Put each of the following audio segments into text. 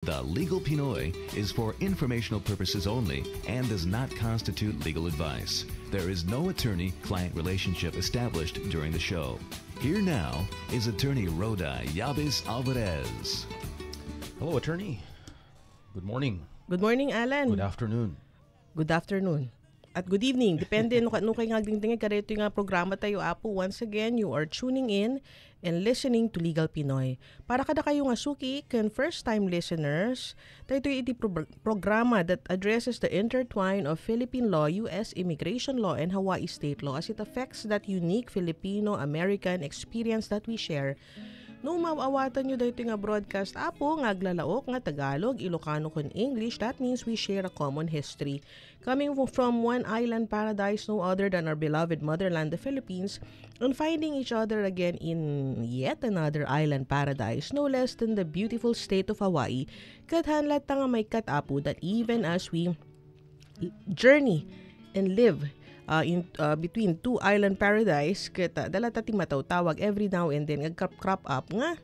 The Legal Pinoy is for informational purposes only and does not constitute legal advice. There is no attorney-client relationship established during the show. Here now is attorney Rhoda Yabes Alvarez. Hello, attorney. Good morning. Good morning, Alan. Good afternoon. Good afternoon. At good evening. Depende no kay ngagdingding karito nga programa tayo apo. Once again, you are tuning in and listening to Legal Pinoy. Para kada kayo nga suki, kan first-time listeners, tayo iti programa that addresses the intertwine of Philippine law, U.S. immigration law, and Hawaii state law as it affects that unique Filipino-American experience that we share. No mawawatan nyo dito nga broadcast apo, nga aglalaok, nga Tagalog, Ilocano kun English, that means we share a common history. Coming from one island paradise no other than our beloved motherland, the Philippines, and finding each other again in yet another island paradise, no less than the beautiful state of Hawaii, kathanlat nga may katapo that even as we journey and live between two island paradise, kita dala tati matawag every now and then crop up nga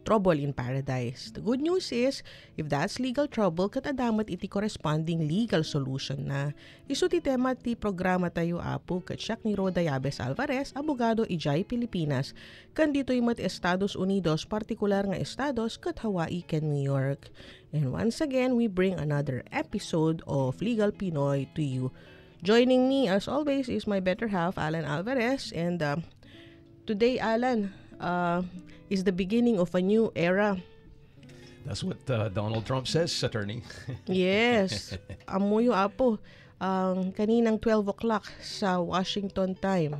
trouble in paradise. The good news is, if that's legal trouble, katadamat iti corresponding legal solution na. Isu ti tema ti programa tayo apo, katsyak ni Rhoda Yabes Alvarez, abogado ijay Pilipinas, kan dito imat Estados Unidos, partikular nga estados, kat Hawaii ken New York. And once again, we bring another episode of Legal Pinoy to you. Joining me, as always, is my better half, Alan Alvarez. And today, Alan, is the beginning of a new era. That's what Donald Trump says, attorney. Yes. Amuyo apo. Kaninang 12 o'clock sa Washington time.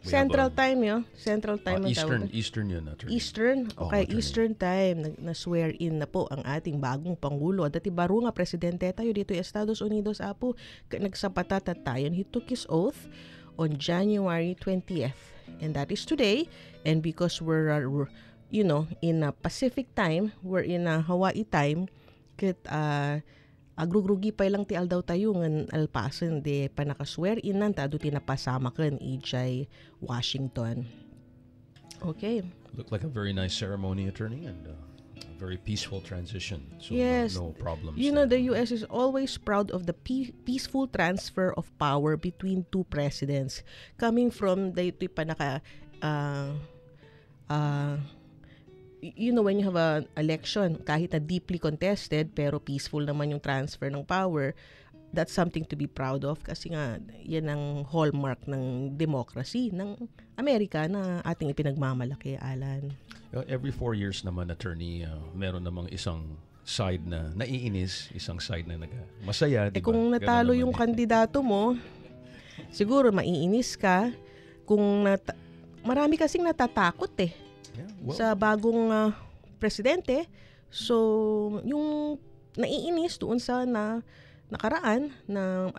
Central time yun. Central time. Eastern yun, attorney. Eastern? Okay, Eastern time. Na-swear in na po ang ating bagong Pangulo. Dati baro nga presidente tayo dito Estados Unidos apo. Nagsapatata tayo. He took his oath on January 20th. And that is today. And because we're in Pacific time, we're in Hawaii time, agrugrugi pa lang ti aldaw tayo ng alpasan de panakaswear inan ta ti napasama kan ijay Washington. Okay. Looked like a very nice ceremony, attorney, and a very peaceful transition. So yes. No problems. You know, the U.S. is always proud of the peaceful transfer of power between two presidents. Coming from the panaka when you have an election, kahit na deeply contested, pero peaceful naman yung transfer ng power, that's something to be proud of kasi nga, yan ang hallmark ng democracy ng Amerika na ating ipinagmamalaki, Alan. Every 4 years naman, attorney, meron namang isang side na naiinis, isang side na masaya, di ba? Kung natalo yung kandidato mo, siguro maiinis ka. Marami kasing natatakot sa bagong presidente. So, yung naiinis doon sa nakaraan ng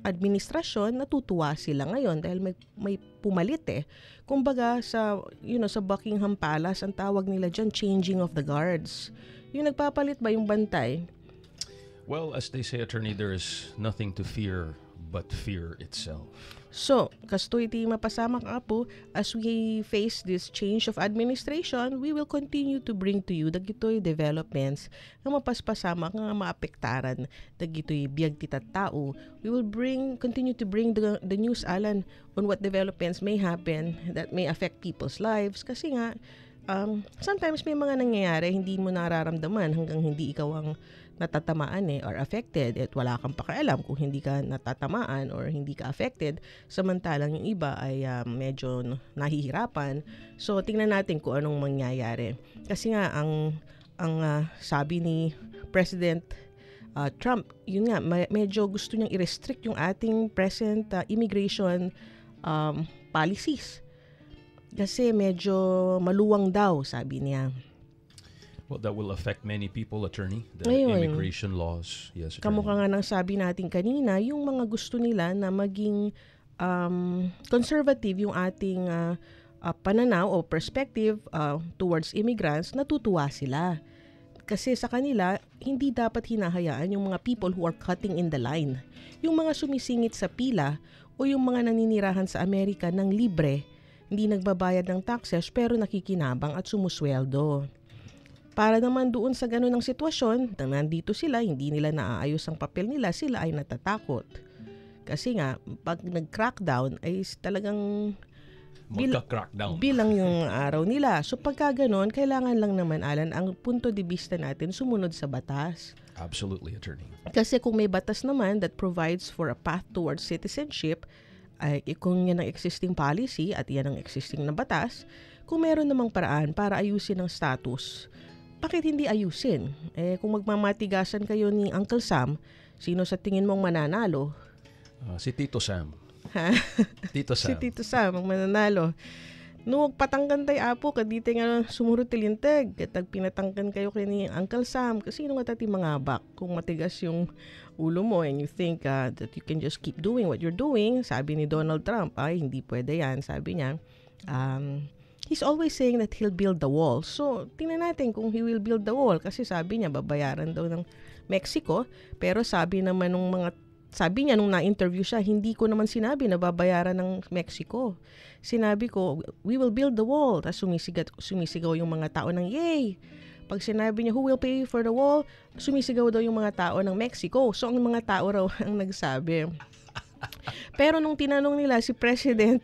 administrasyon, natutuwa sila ngayon dahil may pumalit Kumbaga sa Buckingham Palace, ang tawag nila dyan, changing of the guards. Yung nagpapalit ba yung bantay? Well, as they say, attorney, there is nothing to fear but fear itself. So, kasto iti mapasama ka po, as we face this change of administration, we will continue to bring to you dagitoy developments nga mapaspasama nga maapektaran dagitoy biag ti tattao. We will continue to bring the news, Alan, on what developments may happen that may affect people's lives kasi nga sometimes may mga nangyayari hindi mo nararamdaman hanggang hindi ikaw ang natatamaan or affected at wala kang pakialam kung hindi ka natatamaan or hindi ka affected, samantalang yung iba ay medyo nahihirapan. So tingnan natin kung anong mangyayari kasi nga ang sabi ni President Trump, yun nga, medyo gusto niyang i-restrict yung ating present immigration policies kasi medyo maluwang daw, sabi niya. Well, that will affect many people, attorney. The immigration laws. Yes, attorney. Kamukha nga ng sabi natin kanina, yung mga gusto nila na maging conservative yung ating pananaw o perspective towards immigrants, natutuwa sila. Kasi sa kanila, hindi dapat hinahayaan yung mga people who are cutting in the line. Yung mga sumisingit sa pila o yung mga naninirahan sa Amerika ng libre, hindi nagbabayad ng taxes pero nakikinabang at sumusweldo. para naman doon sa ganun ng sitwasyon, na nandito sila, hindi nila naaayos ang papel nila, sila ay natatakot. Kasi nga, pag nag-crackdown ay talagang Magka-crackdown. bilang yung araw nila. So pagka ganun, kailangan lang naman, Alan, ang punto de vista natin sumunod sa batas. Absolutely, attorney. Kasi kung may batas naman that provides for a path towards citizenship, ay kung yan ang existing policy at yan ang existing na batas, kung meron namang paraan para ayusin ang status, bakit hindi ayusin? Kung magmamatigasan kayo ni Uncle Sam, sino sa tingin mong mananalo? Si Tito Sam. Ha? Tito Si Sam. Tito Sam ang mananalo. No, patangkan tayo apo, kadite nga sumuro tilinteg. Katag pinatangkan kayo kay ni Uncle Sam, kasi sino nga tati mangabak kung matigas yung ulo mo and you think that you can just keep doing what you're doing. Sabi ni Donald Trump, ay hindi pwede yan. Sabi niya, he's always saying that he'll build the wall. So, tingnan natin kung he will build the wall. Kasi sabi niya, babayaran daw ng Mexico. Pero sabi niya nung na-interview siya, hindi ko naman sinabi na babayaran ng Mexico. Sinabi ko, we will build the wall. Tapos sumisigaw yung mga tao ng yay. Pag sinabi niya, who will pay for the wall? Sumisigaw daw yung mga tao ng Mexico. So, ang mga tao raw ang nagsabi. Pero nung tinanong nila si President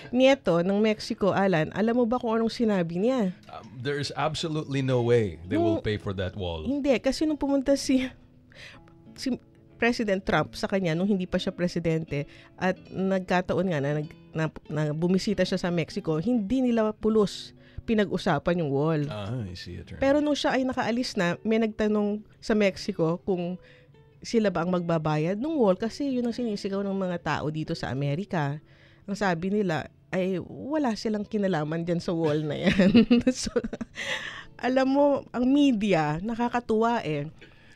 Nieto ng Mexico, Alan, alam mo ba kung anong sinabi niya? There's absolutely no way they will pay for that wall. Hindi, kasi nung pumunta si President Trump sa kanya nung hindi pa siya presidente at nagkataon nga na bumisita siya sa Mexico, hindi nila pulos pinag-usapan yung wall. I see it. Pero nung siya ay nakaalis na, may nagtanong sa Mexico kung sila ba ang magbabayad ng wall kasi yun ang sinisigaw ng mga tao dito sa Amerika. Ang sabi nila ay wala silang kinalaman dyan sa wall na yan. So, alam mo, ang media, nakakatuwa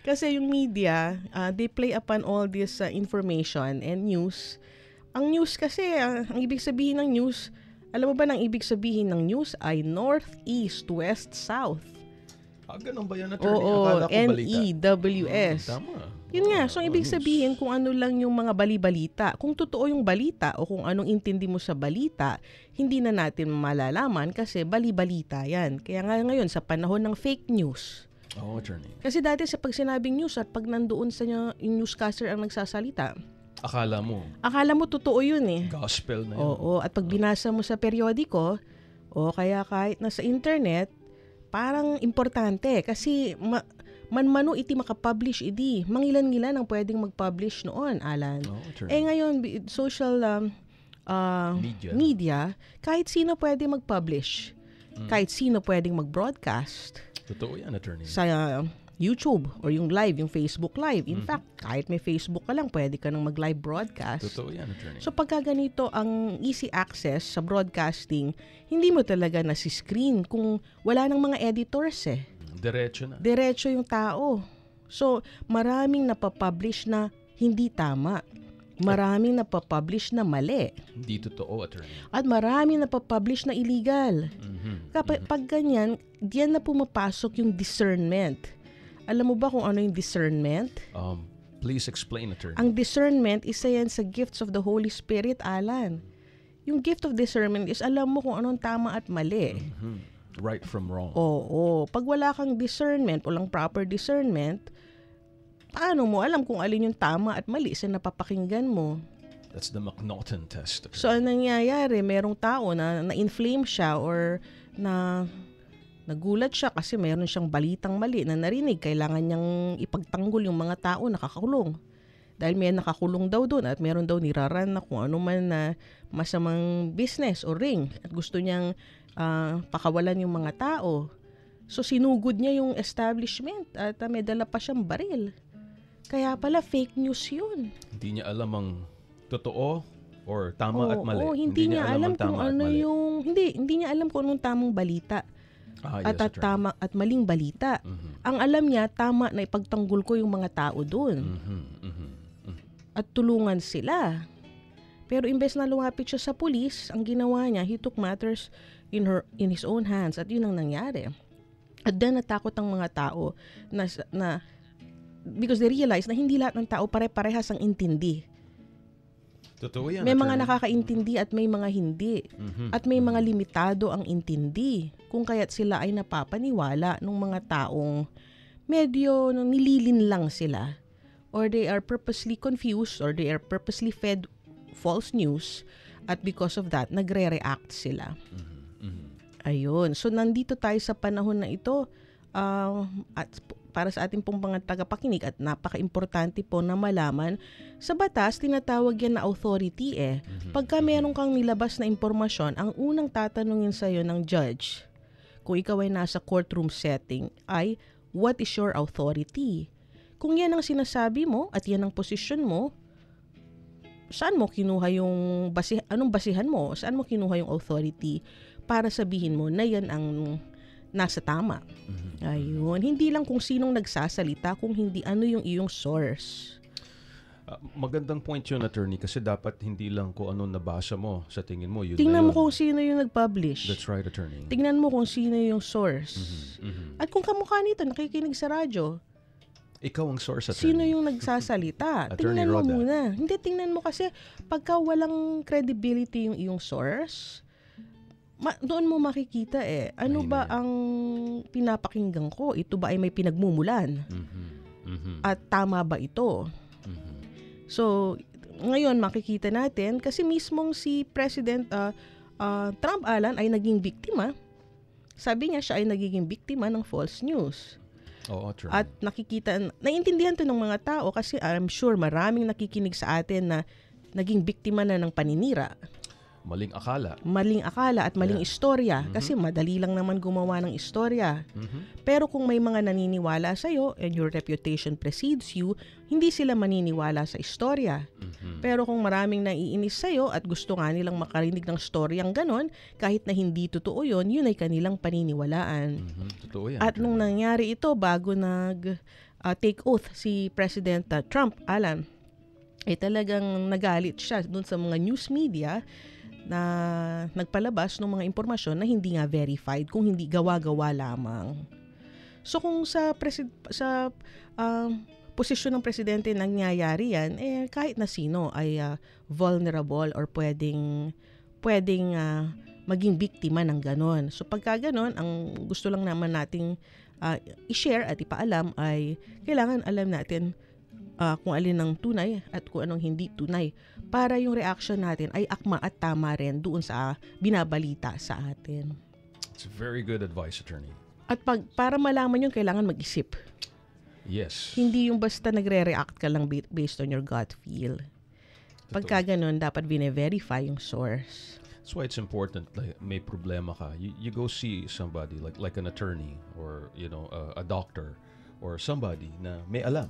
Kasi yung media, they play upon all this information and news. Ang news kasi, ang ibig sabihin ng news, alam mo ba nang ibig sabihin ng news ay north, east, west, south. Ganun ba yan, attorney? Oo, Akala ko balita. N-E-W-S. Tama. Yun nga, so ibig sabihin kung ano lang yung mga bali-balita. Kung totoo yung balita o kung anong intindi mo sa balita, hindi na natin malalaman kasi bali-balita yan. Kaya nga ngayon, sa panahon ng fake news, Attorney. kasi dati sa pag sinabing news at pag nandoon sa yung newscaster ang nagsasalita, Akala mo totoo yun gospel na yun. Oo, at pag binasa mo sa periodiko o kaya kahit nasa internet, parang importante kasi manmano iti makapublish idi. Mangilan-ngilan ang pwedeng mag-publish noon, Alan. Ngayon, social media, kahit sino pwede mag-publish. Kahit sino pwedeng mag-broadcast. Totoo yan, attorney. Sa YouTube or yung live, yung Facebook Live. In fact, kahit may Facebook ka lang, pwede ka nang mag-live broadcast. Totoo yan, attorney. So pagka ganito ang easy access sa broadcasting, hindi mo talaga nasi-screen kung wala nang mga editors Diretso na. Diretso yung tao. So maraming napapublish na hindi tama. Maraming napapublish na mali. Hindi totoo, attorney. At maraming napapublish na illegal. Kapag ganyan, diyan na pumapasok yung discernment. Alam mo ba kung ano yung discernment? Please explain, attorney. Ang discernment, isa yan sa gifts of the Holy Spirit, Alan. Yung gift of discernment is alam mo kung anong tama at mali. Right from wrong. Oo. Pag wala kang discernment, walang proper discernment, paano mo alam kung alin yung tama at mali sa napapakinggan mo? That's the McNaughton test. Attorney. So, anong nangyayari? Merong tao na na-inflame siya or na nagulat siya kasi meron siyang balitang mali na narinig. Kailangan niyang ipagtanggol yung mga tao nakakulong. Dahil may nakakulong daw doon at meron daw niraran na kung ano man na masamang business o ring at gusto niyang pakawalan yung mga tao. So, sinugod niya yung establishment at may dala pa siyang baril. Kaya pala fake news yun. Hindi niya alam ang totoo or tama at mali. Hindi niya alam kung ano yung hindi niya alam kung anong tamang balita. Yes, at tama at maling balita. Ang alam niya, tama na ipagtanggol ko yung mga tao doon. At tulungan sila. Pero imbes na lumapit siya sa pulis, ang ginawa niya, he took matters in his own hands. At yun ang nangyari. At then natakot ang mga tao na because they realize na hindi lahat ng tao pare-parehas ang intindi. Totoo yan, May mga attorney. nakakaintindi at may mga hindi. At may mga limitado ang intindi. Kung kaya't sila ay napapaniwala ng mga taong medyo nililin lang sila. Or they are purposely confused or they are purposely fed false news. At because of that, nagre-react sila. Ayun. So, nandito tayo sa panahon na ito at para sa ating pong mga tagapakinig at napaka-importante po na malaman, sa batas, tinatawag yan na authority Pagka meron kang nilabas na impormasyon, ang unang tatanungin sa'yo ng judge, kung ikaw ay nasa courtroom setting, ay, what is your authority? Kung yan ang sinasabi mo at yan ang posisyon mo, saan mo kinuha yung anong basihan mo? Saan mo kinuha yung authority para sabihin mo na yan ang nasa tama? Ayun. Hindi lang kung sinong nagsasalita, kung hindi ano yung iyong source. Magandang point yun, attorney, kasi dapat hindi lang kung ano nabasa mo sa tingin mo. Yun Tingnan na mo yun. kung sino yung nag-publish. That's right, attorney. Tingnan mo kung sino yung source. At kung kamukha nito, nakikinig sa radyo, Ikaw ang source, attorney. sino yung nagsasalita? Attorney Tingnan mo Roda. muna. Hindi, tingnan mo kasi pagka walang credibility yung iyong source, doon mo makikita ano ba ang pinapakinggan ko? Ito ba ay may pinagmumulan? At tama ba ito? So, ngayon makikita natin kasi mismong si President Trump, Alan, ay naging biktima. Sabi niya siya ay nagiging biktima ng false news. Oo, attorney. At naiintindihan to ng mga tao kasi I'm sure maraming nakikinig sa atin na naging biktima na ng paninira. Maling akala. Maling akala at maling istorya kasi madali lang naman gumawa ng istorya. Pero kung may mga naniniwala sa'yo and your reputation precedes you, hindi sila maniniwala sa istorya. Pero kung maraming naiinis sa'yo at gusto nga nilang makarinig ng storyang ganon, kahit na hindi totoo yun, yun ay kanilang paniniwalaan. Totoo yan. At nung nangyari ito, bago take oath si President Trump, Alan, ay talagang nagalit siya dun sa mga news media na nagpalabas ng mga impormasyon na hindi nga verified, kung hindi gawa-gawa lamang. So kung sa posisyon ng presidente nangyayari yan, kahit na sino ay vulnerable or pwedeng maging biktima ng ganon. So pagka ganon, ang gusto lang naman nating i-share at ipaalam ay kailangan alam natin kung alin ang tunay at kung anong hindi tunay para yung reaction natin ay akma at tama rin doon sa binabalita sa atin. It's very good advice, attorney. At para malaman yun, kailangan mag-isip. Yes. Hindi yung basta nagre-react ka lang based on your gut feel. Pagka ganun, dapat bine-verify yung source. That's why it's important. Like, may problema ka. You go see somebody like an attorney or a doctor or somebody na may alam,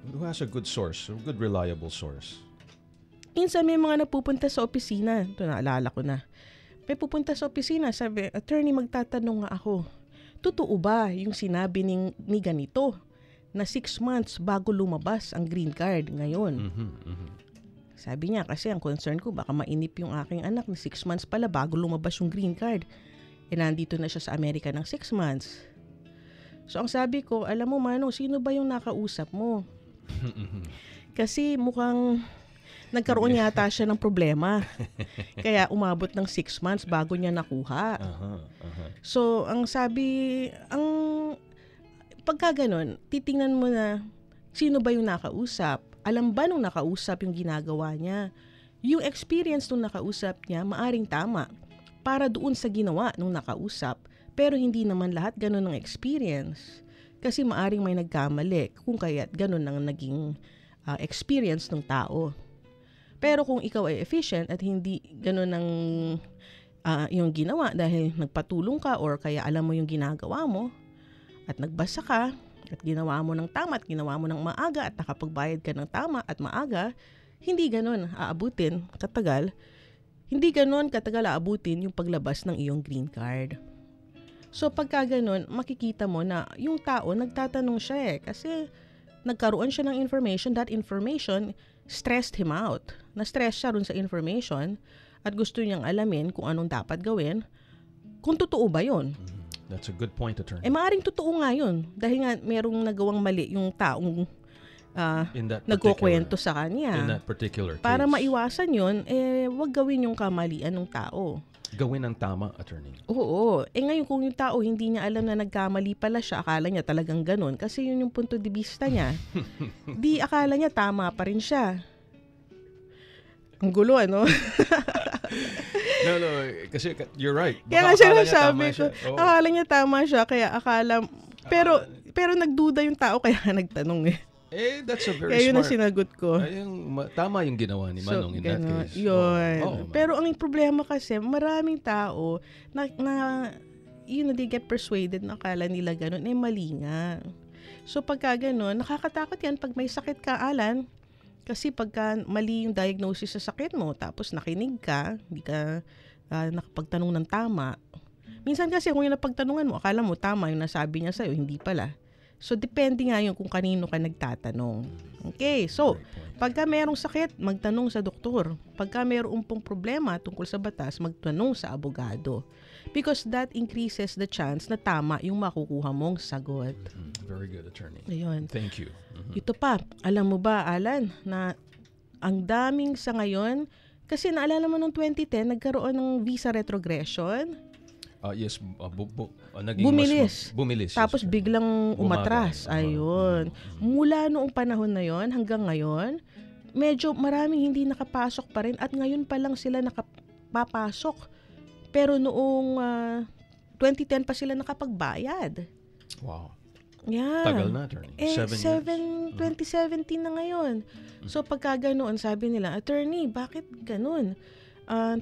who has a good source, a good reliable source. Minsan may mga napupunta sa opisina. Ito, naalala ko na. May pupunta sa opisina, sabi, attorney, magtatanong nga ako. Totoo ba yung sinabi ni ganito na 6 months bago lumabas ang green card ngayon? Sabi niya, kasi ang concern ko, baka mainip yung aking anak na 6 months pala bago lumabas yung green card. Nandito na siya sa Amerika ng 6 months. So ang sabi ko, alam mo Manong, sino ba yung nakausap mo? Kasi mukhang nagkaroon yata siya ng problema. Kaya umabot ng 6 months bago niya nakuha. So, ang sabi, pagka ganun, titingnan mo na sino ba yung nakausap. Alam ba nung nakausap yung ginagawa niya? Yung experience nung nakausap niya, maaring tama para doon sa ginawa nung nakausap. Pero hindi naman lahat ganun ang experience. Kasi maaring may nagkamali kung kaya't ganun ang naging experience ng tao. Pero kung ikaw ay efficient at hindi ganun ang yung ginawa dahil nagpatulong ka or kaya alam mo yung ginagawa mo at nagbasa ka at ginawa mo ng tama at ginawa mo ng maaga at nakapagbayad ka ng tama at maaga, hindi ganun aabutin katagal. Hindi ganun katagal aabutin yung paglabas ng iyong green card. So pagka ganun, makikita mo na yung tao nagtatanong siya kasi nagkaroon siya ng information. That information stressed him out. Na-stress siya rin sa information at gusto niyang alamin kung anong dapat gawin. Kung totoo ba yun? That's a good point, attorney. Maaring totoo nga yun. Dahil nga merong nagawang mali yung taong In that nagkukwento particular, sa kanya. in that particular case. Para maiwasan yun, wag gawin yung kamalian ng tao. Gawin ang tama, attorney. Oo. Ngayon kung yung tao hindi niya alam na nagkamali pala siya, akala niya talagang ganun, kasi yun yung punto de vista niya. Di akala niya tama pa rin siya. Ang gulo, ano? No, kasi you're right. Kaya nga siya nasabi ko, akala niya tama siya, kaya pero nagduda yung tao, kaya nagtanong eh. That's a very kaya yun ang smart. sinagot ko. Tama yung ginawa ni Manong in that case. Yun. Pero ang problema kasi, maraming tao na they get persuaded na akala nila ganun, mali nga. So pagka ganun, nakakatakot yan pag may sakit ka, Alan. Kasi pagka mali yung diagnosis sa sakit mo, tapos nakinig ka, hindi ka nakapagtanong ng tama. Minsan kasi kung yung napagtanungan mo, akala mo tama yung nasabi niya sa'yo, hindi pala. So, depende nga yun kung kanino ka nagtatanong. Okay, so, pagka merong sakit, magtanong sa doktor. Pagka merong pong problema tungkol sa batas, magtanong sa abogado. Because that increases the chance na tama yung makukuha mong sagot. Very good, attorney. Ayun. Thank you. Ito pa, alam mo ba, Alan, na ang daming sa ngayon, kasi naalala mo noong 2010, nagkaroon ng visa retrogression. Yes, bumilis. Tapos yes, biglang umatras. Ayun. Mula noong panahon na yon hanggang ngayon, medyo maraming hindi nakapasok pa rin at ngayon pa lang sila nakapapasok. Pero noong 2010 pa sila nakapagbayad. Wow. Yeah. Tagal na, attorney. 7 years. 2017 na ngayon. So pagka ganoon, sabi nila, attorney, bakit ganun?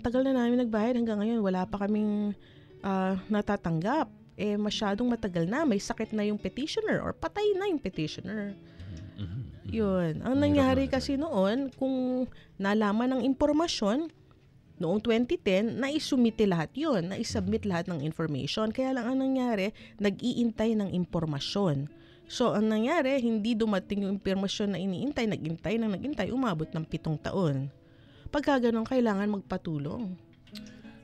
Tagal na namin nagbayad hanggang ngayon, wala pa kaming natatanggap. Masyadong matagal na, may sakit na yung petitioner or patay na yung petitioner. Yun. Ang nangyari kasi noon, kung nalaman ng impormasyon, noong 2010, naisumite lahat yun, naisubmit lahat ng information. Kaya lang ang nangyari, nag-iintay ng impormasyon. So, ang nangyari, hindi dumating yung impormasyon na iniintay, nag-intay, umabot ng 7 taon. Pagka ganun, kailangan magpatulong.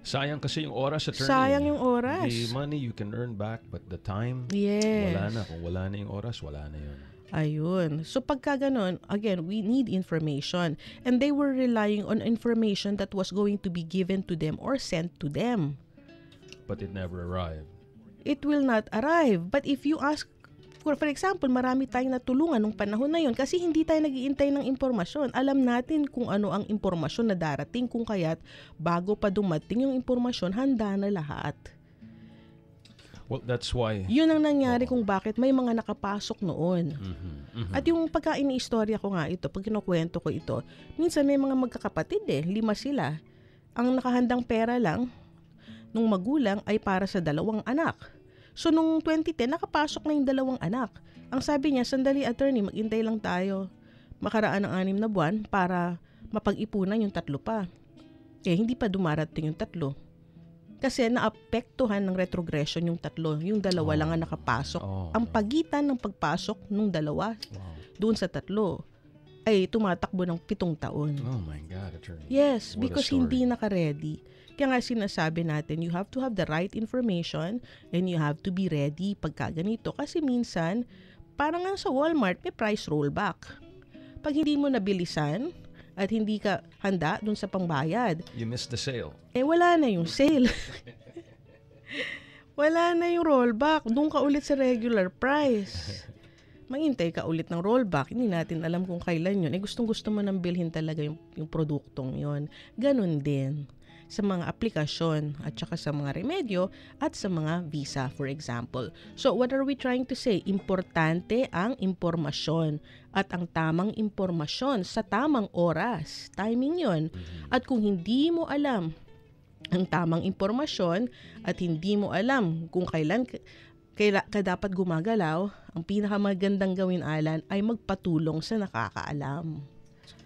Sayang kasi yung oras, attorney. Sayang yung oras. The money you can earn back, but the time, yes. Wala na. Kung wala na yung oras, wala na yun. Ayun. So pagka ganun, again, we need information. And they were relying on information that was going to be given to them or sent to them. But it never arrived. It will not arrive. But if you ask, for example, marami tayong natulungan nung panahon na yun kasi hindi tayo nag-iintay ng impormasyon. Alam natin kung ano ang impormasyon na darating, kung kaya't bago pa dumating yung impormasyon, handa na lahat. Well, that's why. Yun ang nangyari kung bakit may mga nakapasok noon. At yung pagka ini-istorya ko nga ito, pag kinukwento ko ito, minsan may mga magkakapatid 5 sila. Ang nakahandang pera lang nung magulang ay para sa 2 anak. So nung 2010, nakapasok na yung 2 anak. Ang sabi niya, sandali attorney, maghintay lang tayo. Makaraan ng 6 na buwan para mapag-ipunan yung 3 pa. Hindi pa dumarating yung 3. Kasi naapektuhan ng retrogression yung 3. Yung 2 lang ang nakapasok. Ang pagitan ng pagpasok nung 2 doon sa 3 ay tumatakbo ng 7 taon. Oh my God, attorney. Yes, What because hindi naka-ready. Kaya nga sinasabi natin, you have to have the right information and you have to be ready pagka ganito. Kasi minsan, parang nga sa Walmart, may price rollback. Pag hindi mo nabilisan at hindi ka handa dun sa pangbayad, you missed the sale. Wala na yung sale. Wala na yung rollback. Doon ka ulit sa regular price. Maghintay ka ulit ng rollback. Hindi natin alam kung kailan yun. Gustong-gusto mo nang bilhin talaga yung produktong yun. Ganun din sa mga aplikasyon at saka sa mga remedyo at sa mga visa, for example. So, what are we trying to say? Importante ang impormasyon at ang tamang impormasyon sa tamang oras. Timing yon. At kung hindi mo alam ang tamang impormasyon at hindi mo alam kung kailan ka dapat gumagalaw, ang pinakamagandang gawin, Alan, ay magpatulong sa nakakaalam.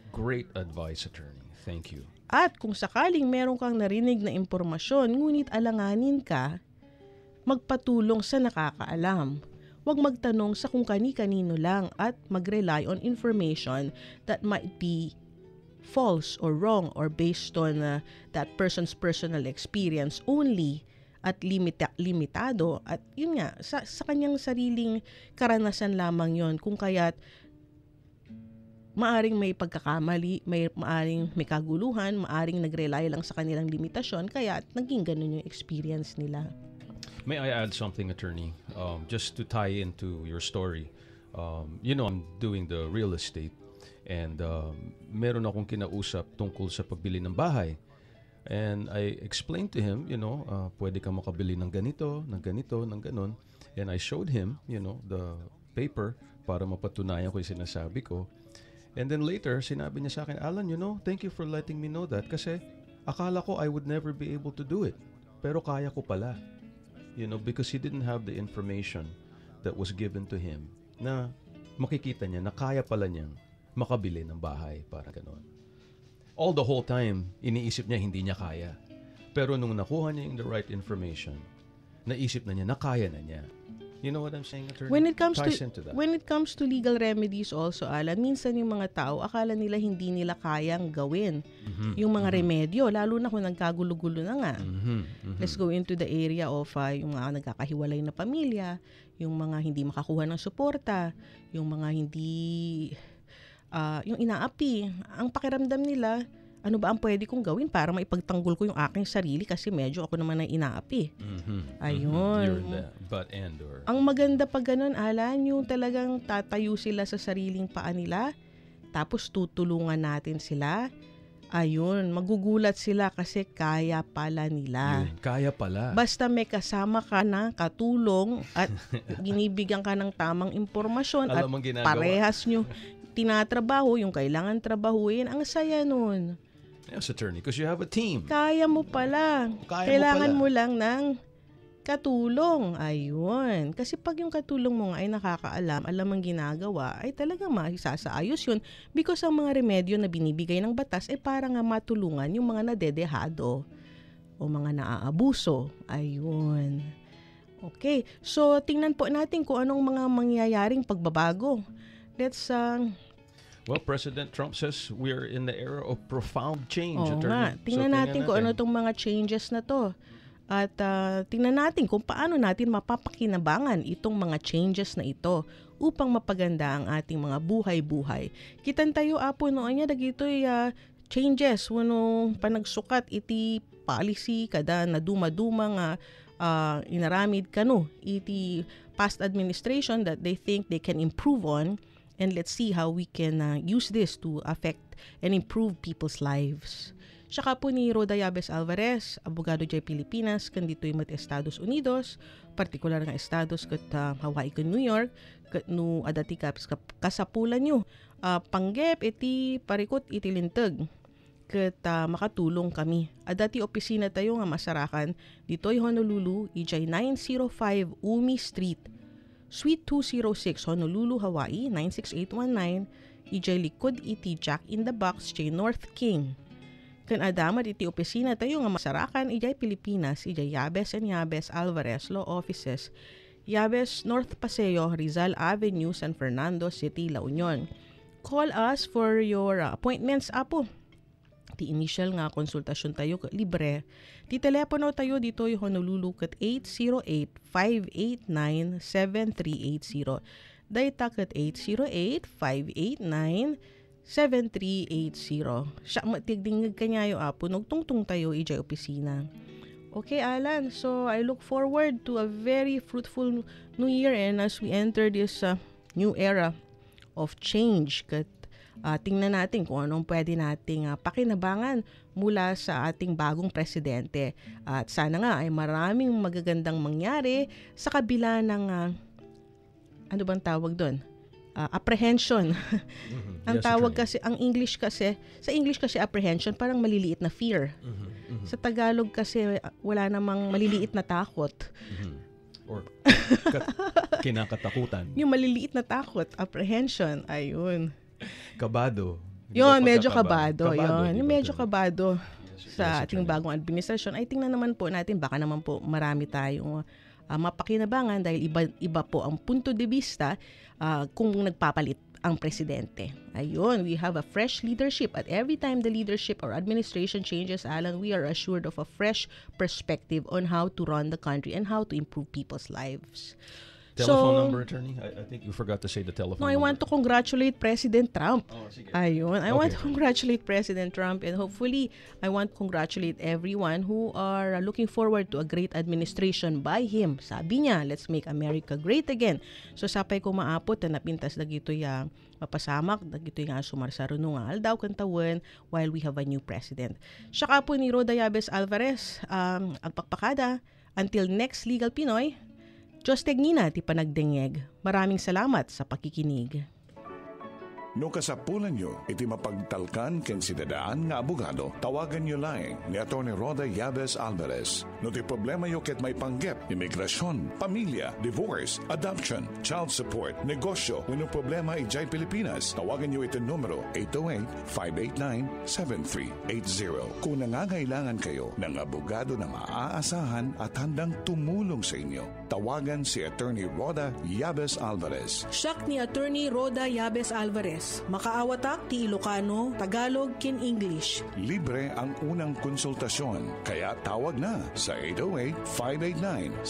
Great advice, attorney. Thank you. At kung sakaling meron kang narinig na impormasyon, ngunit alanganin ka, magpatulong sa nakakaalam. Huwag magtanong sa kung kani-kanino lang at mag-rely on information that might be false or wrong or based on that person's personal experience only at limitado. At yun nga, sa kanyang sariling karanasan lamang yon, kung kaya't maaring may pagkakamali, maaring may kaguluhan, maaring nag-rely lang sa kanilang limitasyon, kaya naging ganun yung experience nila. May I add something, attorney? Just to tie into your story. I'm doing the real estate and meron akong kinausap tungkol sa pagbili ng bahay. And I explained to him, pwede ka makabili ng ganito, ng ganito, ng ganon. And I showed him, the paper para mapatunayan ko yung sinasabi ko. And then later, sinabi niya sa akin, Alan, thank you for letting me know that kasi akala ko I would never be able to do it. Pero kaya ko pala. Because he didn't have the information that was given to him na makikita niya na kaya pala niyang makabili ng bahay, para ganon. All the whole time, iniisip niya hindi niya kaya. Pero nung nakuha niya yung the right information, naisip na niya na kaya na niya. You know what I'm saying, attorney? When it comes to legal remedies also, Alan, minsan yung mga tao, akala nila hindi nila kayang gawin yung mga remedyo, lalo na kung nagkagulo-gulo na nga. Let's go into the area of yung mga nagkakahiwalay na pamilya, yung mga hindi makakuha ng suporta, yung mga hindi yung inaapi. Ang pakiramdam nila, ano ba ang pwede kong gawin para maipagtanggol ko yung aking sarili kasi medyo ako naman ay inaapi. Ayun. You're the butt end or... Ang maganda pag ganun, Alan, yung talagang tatayo sila sa sariling paa nila, tapos tutulungan natin sila. Ayun, magugulat sila kasi kaya pala nila. Yun, kaya pala. Basta may kasama ka na katulong at binibigyan ka ng tamang impormasyon at parehas nyo tinatrabaho, yung kailangan trabahuin, ang saya nun. Yes, attorney, because you have a team. Kaya mo pala. Kailangan mo lang ng katulong. Ayun. Kasi pag yung katulong mo nga ay nakakaalam, alam ang ginagawa, ay talagang maisasaayos yun. Because ang mga remedyo na binibigay ng batas ay para nga matulungan yung mga nadedehado o mga naaabuso. Ayun. Okay. So, tingnan po natin kung anong mga mangyayaring pagbabago. Let's Well, President Trump says we're in the era of profound change, attorney. Tingnan natin kung ano itong mga changes na to. At tingnan natin kung paano natin mapapakinabangan itong mga changes na ito upang mapaganda ang ating mga buhay-buhay. Kitan tayo apo noon niya dagitoy changes wano panagsukat iti policy kada na duma-duma nga inaramid kano iti past administration that they think they can improve on. And let's see how we can use this to affect and improve people's lives. Saka po ni Roda Yabes Alvarez, abogado dyan Pilipinas, kandito yung Estados Unidos, partikular nga estados kat Hawaii kat New York, kat no adati kasapulan nyo. Panggep iti parikot iti lintag, kat makatulong kami. Adati opisina tayo nga masarakan, dito'y Honolulu, ijay 905 Umi Street, Suite 206, Honolulu, Hawaii, 96819, ijay likod iti Jack in the Box, jay North King. Kan adamad iti opisina tayo nga masarakan, ijay Pilipinas, ijay Yabes and Yabes Alvarez Law Offices, Yabes North Paseo, Rizal Avenue, San Fernando City, La Union. Call us for your appointments, apo. Ti initial nga konsultasyon tayo libre. Ti telepono tayo dito yung Honolulu kat 808-589-7380. Dayta kat 808-589-7380. Siya matigdingag kanyayo apo nagtungtung tayo ijay opisina. Okay, Alan. So I look forward to a very fruitful new year and as we enter this new era of change kat tingnan natin kung anong pwede nating pakinabangan mula sa ating bagong presidente. At sana nga ay maraming magagandang mangyari sa kabila ng, ano bang tawag doon? Apprehension. Ang tawag kasi, ang English kasi, sa English kasi apprehension, parang maliliit na fear. Sa Tagalog kasi, wala namang maliliit na takot. Or kinakatakutan. Yung maliliit na takot, apprehension, ayun. Kabado. Yun, medyo kabado. Yun, medyo kabado sa ating bagong administrasyon. Ay tingnan naman po natin, baka naman po marami tayong mapakinabangan dahil iba po ang punto de vista kung nagpapalit ang presidente. Ayun, we have a fresh leadership. At every time the leadership or administration changes, Alan, we are assured of a fresh perspective on how to run the country and how to improve people's lives. Telephone number, attorney? I think you forgot to say the telephone No, I number. want to congratulate President Trump. Oh, sige. Ayun. I want to Okay. congratulate President Trump, and hopefully, I want to congratulate everyone who are looking forward to a great administration by him. Sabi niya, let's make America great again. So, sapay ko maapot na napintas na gito yung mapasamak, na gito yung sumarsaro nga aldaw kantawan while we have a new president. Saka po ni Roda Yabes Alvarez, ang pagpakada, until next Legal Pinoy, Diyos tegnina ti panagdengeg. Maraming salamat sa pakikinig. No kasapulan nyo, iti mapagtalkan ken sinadaan nga abogado, tawagan nyo lang ni Atty. Roda Yabes Alvarez. No ti problema yo ket may panggep, imigrasyon, pamilya, divorce, adoption, child support, negosyo, wenno problema ijay Pilipinas, tawagan nyo iti numero 808-589-7380. Kung nangangailangan kayo ng abogado na maaasahan at handang tumulong sa inyo, tawagan si Atty. Roda Yabes Alvarez. Siak ni Attorney Roda Yabes Alvarez. Makaawatak ti Ilocano, Tagalog, ken English. Libre ang unang konsultasyon, kaya tawag na sa 808-589